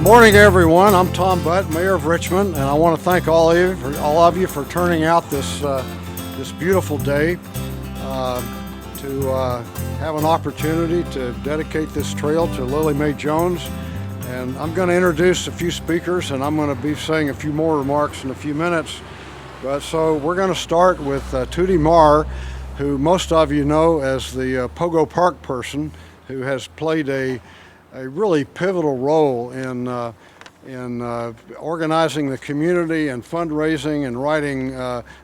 Morning, everyone. I'm Tom Butt, Mayor of Richmond, and I want to thank all of you for turning out this beautiful day to have an opportunity to dedicate this trail to Lillie Mae Jones. And I'm going to introduce a few speakers, and I'm going to be saying a few more remarks in a few minutes. So we're going to start with Tootie Marr, who most of you know as the Pogo Park person, who has played a really pivotal role in organizing the community and fundraising and writing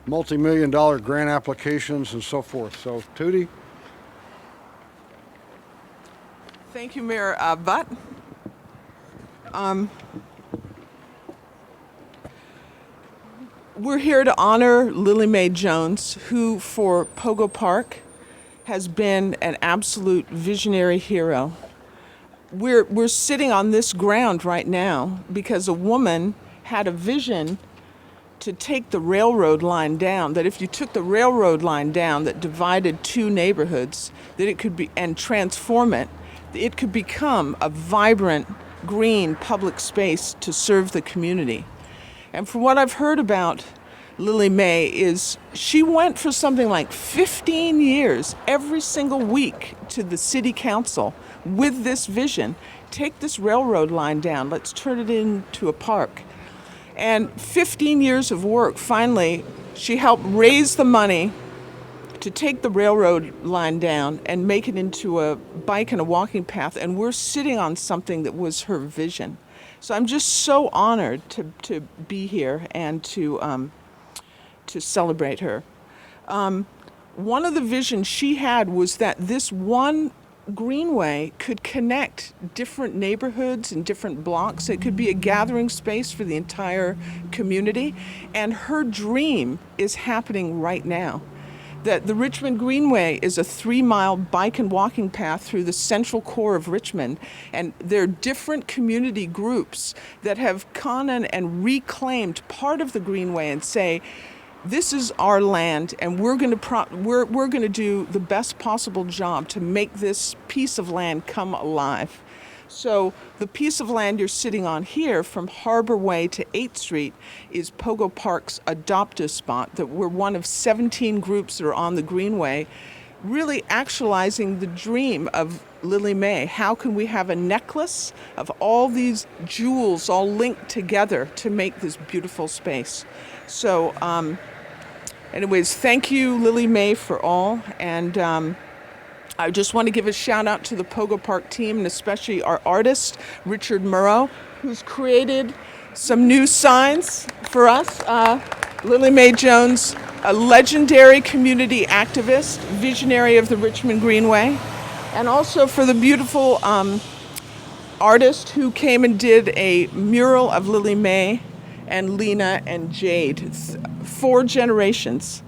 multi-million-dollar grant applications and so forth. So, Tootie. Thank you, Mayor Butt. We're here to honor Lillie Mae Jones, who for Pogo Park has been an absolute visionary hero. We're sitting on this ground right now because a woman had a vision to take the railroad line down, that if you took the railroad line down that divided two neighborhoods, that it could be, and transform it, it could become a vibrant, green public space to serve the community. And from what I've heard about Lillie Mae is she went for something like 15 years every single week to the city council with this vision. Take this railroad line down, let's turn it into a park. And 15 years of work, finally, she helped raise the money to take the railroad line down and make it into a bike and a walking path, and we're sitting on something that was her vision. So I'm just so honored to be here and to celebrate her. One of the visions she had was that this one greenway could connect different neighborhoods and different blocks. It could be a gathering space for the entire community, and her dream is happening right now. That the Richmond Greenway is a 3-mile bike and walking path through the central core of Richmond, and there are different community groups that have gone in and reclaimed part of the Greenway and say, this is our land, and we're going to do the best possible job to make this piece of land come alive. So the piece of land you're sitting on here from Harbor Way to 8th Street is Pogo Park's adoptive spot, that we're one of 17 groups that are on the Greenway, really actualizing the dream of Lillie Mae. How can we have a necklace of all these jewels all linked together to make this beautiful space? So anyways, thank you, Lillie Mae, for all. And I just want to give a shout out to the Pogo Park team, and especially our artist, Richard Murrow, who's created some new signs for us. Lillie Mae Jones, a legendary community activist, visionary of the Richmond Greenway, and also for the beautiful artist who came and did a mural of Lillie Mae and Lena and Jade, 4 generations.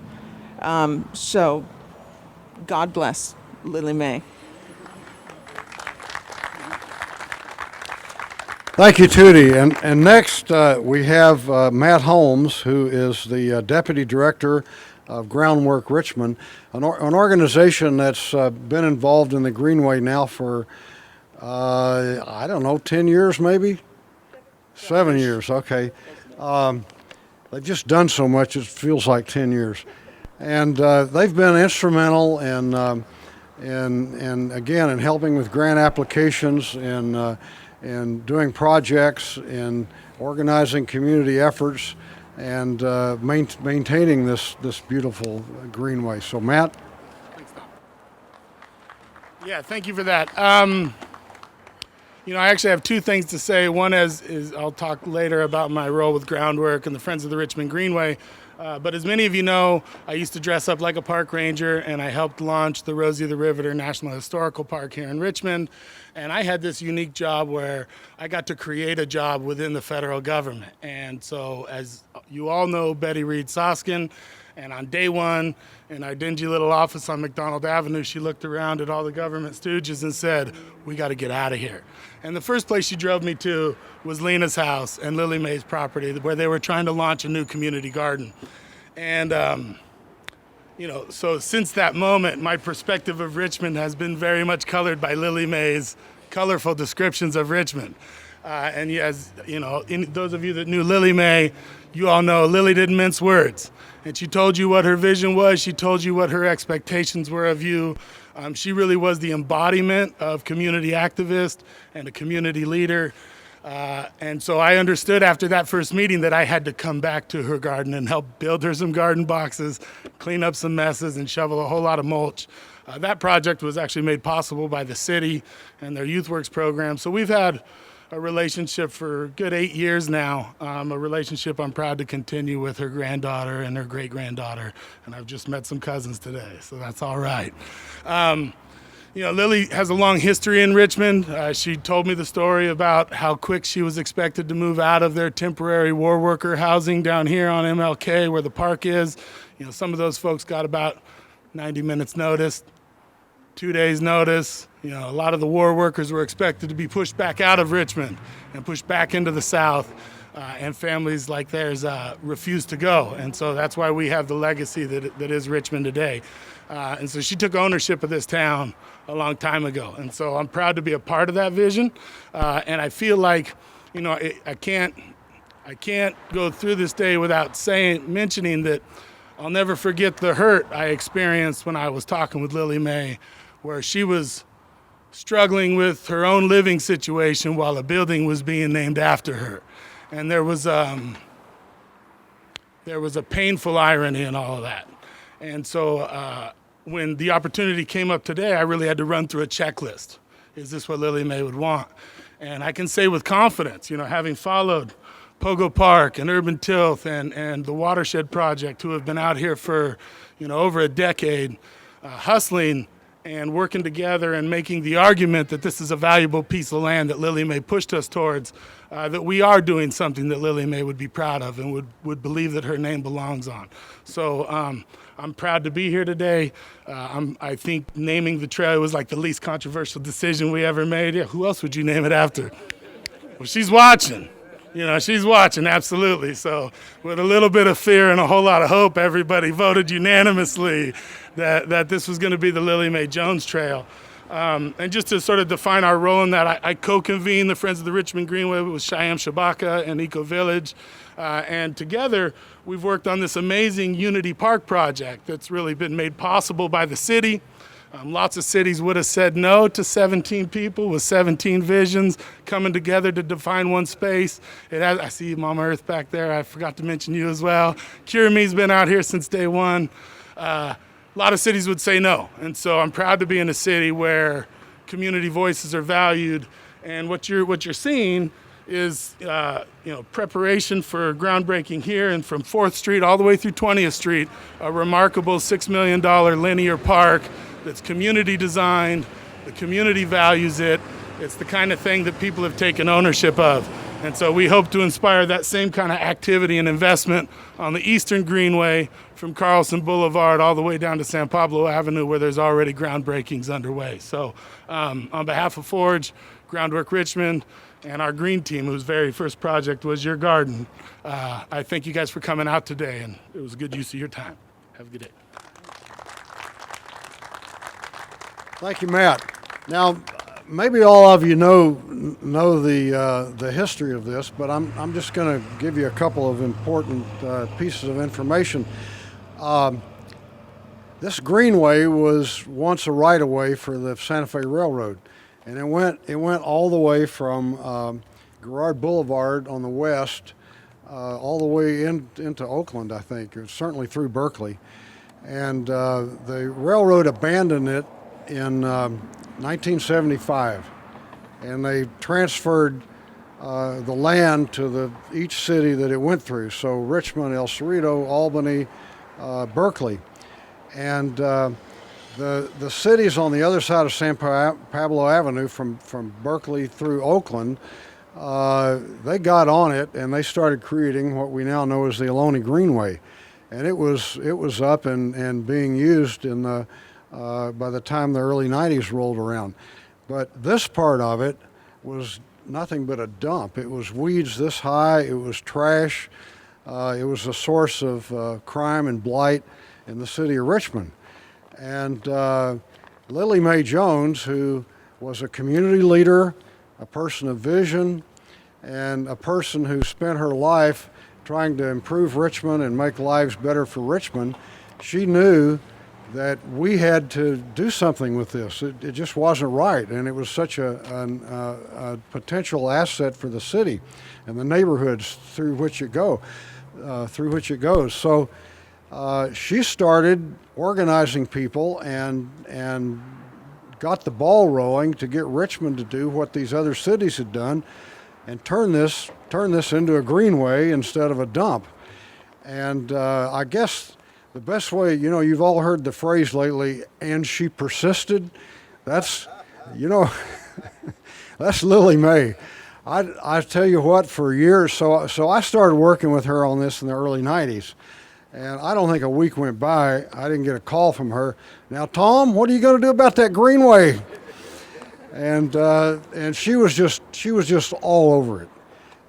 So God bless Lillie Mae. Thank you, Tootie. And next we have Matt Holmes, who is the Deputy Director of Groundwork Richmond, an organization that's been involved in the Greenway now for, 10 years maybe? 7 years, okay. They've just done so much, it feels like 10 years. And they've been instrumental in again, in helping with grant applications and doing projects and organizing community efforts and maintaining this beautiful greenway. So, Matt? Thanks, Tom. Yeah, thank you for that. I actually have 2 things to say. One is I'll talk later about my role with Groundwork and the Friends of the Richmond Greenway. But as many of you know, I used to dress up like a park ranger, and I helped launch the Rosie the Riveter National Historical Park here in Richmond. And I had this unique job where I got to create a job within the federal government. And so, as you all know, Betty Reed Soskin, and on day one, in our dingy little office on McDonald Avenue, she looked around at all the government stooges and said, we got to get out of here. And the first place she drove me to was Lena's house and Lillie Mae's property, where they were trying to launch a new community garden. And, so since that moment, my perspective of Richmond has been very much colored by Lillie Mae's colorful descriptions of Richmond. And as you know, those of you that knew Lillie Mae, you all know Lillie didn't mince words. And she told you what her vision was. She told you what her expectations were of you. She really was the embodiment of community activist and a community leader. And so I understood after that first meeting that I had to come back to her garden and help build her some garden boxes, clean up some messes, and shovel a whole lot of mulch. That project was actually made possible by the city and their Youth Works program. So we've had a relationship for a good 8 years now, a relationship I'm proud to continue with her granddaughter and her great-granddaughter. And I've just met some cousins today, so that's all right. You know, Lillie has a long history in Richmond. She told me the story about how quick she was expected to move out of their temporary war worker housing down here on MLK where the park is. You know, some of those folks got about 90 minutes notice, 2 days notice. You know, a lot of the war workers were expected to be pushed back out of Richmond and pushed back into the South. And families like theirs refused to go. And so that's why we have the legacy that is Richmond today. And so she took ownership of this town a long time ago. And so I'm proud to be a part of that vision. And I feel like, you know, I can't go through this day without mentioning that I'll never forget the hurt I experienced when I was talking with Lillie Mae, where she was struggling with her own living situation while a building was being named after her. And there was a painful irony in all of that. And so when the opportunity came up today, I really had to run through a checklist. Is this what Lillie Mae would want? And I can say with confidence, you know, having followed Pogo Park and Urban Tilth and the Watershed Project, who have been out here for, you know, over a decade, hustling and working together and making the argument that this is a valuable piece of land that Lillie Mae pushed us towards, that we are doing something that Lillie Mae would be proud of and would believe that her name belongs on. So I'm proud to be here today. I think naming the trail was like the least controversial decision we ever made. Yeah, who else would you name it after? Well, she's watching. You know, she's watching, absolutely. So with a little bit of fear and a whole lot of hope, everybody voted unanimously that this was going to be the Lillie Mae Jones Trail. And just to sort of define our role in that, I co-convene the Friends of the Richmond Greenway with Shyam Shabaka and Eco Village. And together, we've worked on this amazing Unity Park project that's really been made possible by the city. Lots of cities would have said no to 17 people with 17 visions coming together to define one space. I see Mama Earth back there. I forgot to mention you as well. Cure Me's been out here since day one. A lot of cities would say no. And so I'm proud to be in a city where community voices are valued. And what you're seeing is preparation for groundbreaking here, and from 4th Street all the way through 20th Street, a remarkable $6 million linear park that's community designed, the community values it. It's the kind of thing that people have taken ownership of. And so we hope to inspire that same kind of activity and investment on the Eastern Greenway from Carlson Boulevard all the way down to San Pablo Avenue, where there's already groundbreakings underway. So on behalf of Forge, Groundwork Richmond, and our green team, whose very first project was your garden, I thank you guys for coming out today, and it was a good use of your time. Have a good day. Thank you, Matt. Now, maybe all of you know the history of this, but I'm just going to give you a couple of important pieces of information. This greenway was once a right-of-way for the Santa Fe Railroad, and it went all the way from Girard Boulevard on the west, all the way into Oakland, I think. It was certainly through Berkeley, and the railroad abandoned it in 1975, and they transferred the land to each city that it went through. So Richmond, El Cerrito, Albany, Berkeley, and the cities on the other side of San Pablo Avenue, from Berkeley through Oakland, they got on it and they started creating what we now know as the Ohlone Greenway, and it was up and being used in the by the time the early 90s rolled around. But this part of it was nothing but a dump. It was weeds this high, it was trash, it was a source of crime and blight in the city of Richmond. And Lillie Mae Jones, who was a community leader, a person of vision, and a person who spent her life trying to improve Richmond and make lives better for Richmond, she knew that we had to do something with this. It just wasn't right, and it was such a potential asset for the city and the neighborhoods through which it goes. So she started organizing people and got the ball rolling to get Richmond to do what these other cities had done, and turn this into a greenway instead of a dump. And I guess the best way, you've all heard the phrase lately, and she persisted. That's, that's Lillie Mae. I tell you what, for years, so I started working with her on this in the early 90s. And I don't think a week went by, I didn't get a call from her. Now, Tom, what are you going to do about that greenway? And she was just all over it.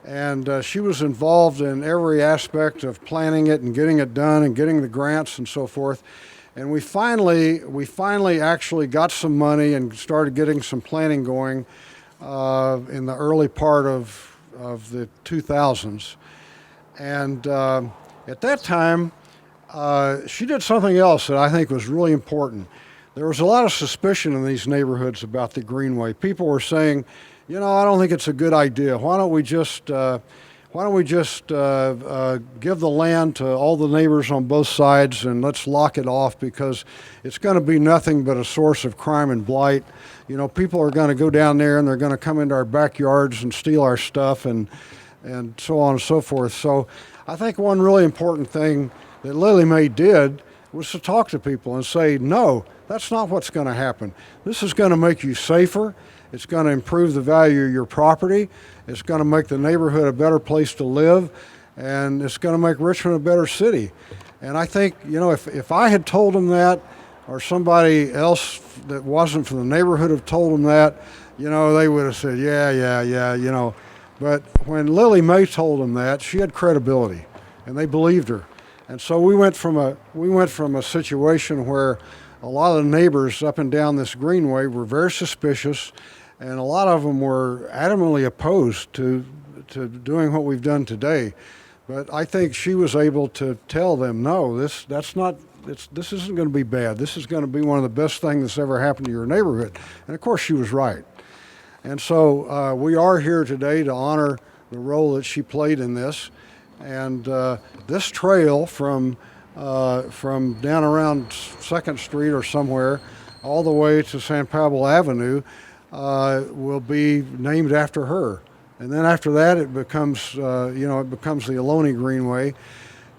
And she was involved in every aspect of planning it and getting it done and getting the grants and so forth. And we finally actually got some money and started getting some planning going in the early part of the 2000s. And at that time, she did something else that I think was really important. There was a lot of suspicion in these neighborhoods about the greenway. People were saying, I don't think it's a good idea. Why don't we just give the land to all the neighbors on both sides and let's lock it off, because it's going to be nothing but a source of crime and blight. People are going to go down there and they're going to come into our backyards and steal our stuff and so on and so forth. So I think one really important thing that Lillie Mae did was to talk to people and say, no, that's not what's going to happen. This is going to make you safer. It's going to improve the value of your property. It's going to make the neighborhood a better place to live. And it's going to make Richmond a better city. And I think, if I had told them that, or somebody else that wasn't from the neighborhood had told them that, they would have said, yeah. But when Lillie Mae told them that, she had credibility, and they believed her. And so we went from a situation where a lot of the neighbors up and down this greenway were very suspicious, and a lot of them were adamantly opposed to doing what we've done today. But I think she was able to tell them, no, this isn't going to be bad. This is going to be one of the best things that's ever happened to your neighborhood. And of course she was right. And so we are here today to honor the role that she played in this. And this trail from down around 2nd Street or somewhere all the way to San Pablo Avenue will be named after her. And then after that, it becomes the Ohlone Greenway.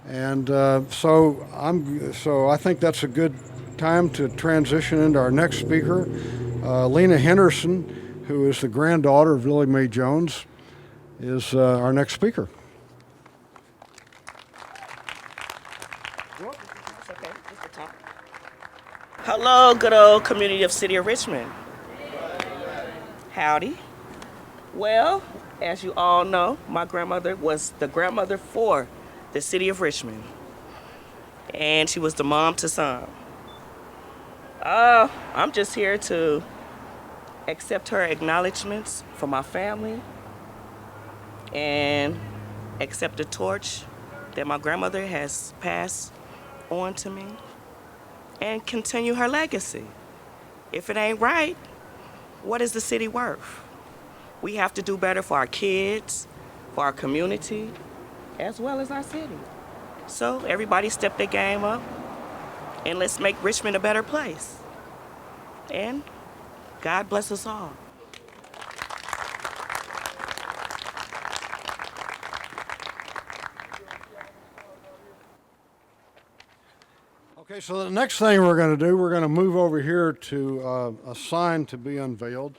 And so I think that's a good time to transition into our next speaker. Lena Henderson, who is the granddaughter of Lillie Mae Jones, is our next speaker. Hello, good old community of City of Richmond. Howdy. Well, as you all know, my grandmother was the grandmother for the City of Richmond. And she was the mom to some. I'm just here to accept her acknowledgments for my family and accept the torch that my grandmother has passed on to me, and continue her legacy. If it ain't right, what is the city worth? We have to do better for our kids, for our community, as well as our city. So everybody step their game up, and let's make Richmond a better place. And God bless us all. Okay, so the next thing we're going to do, we're going to move over here to a sign to be unveiled.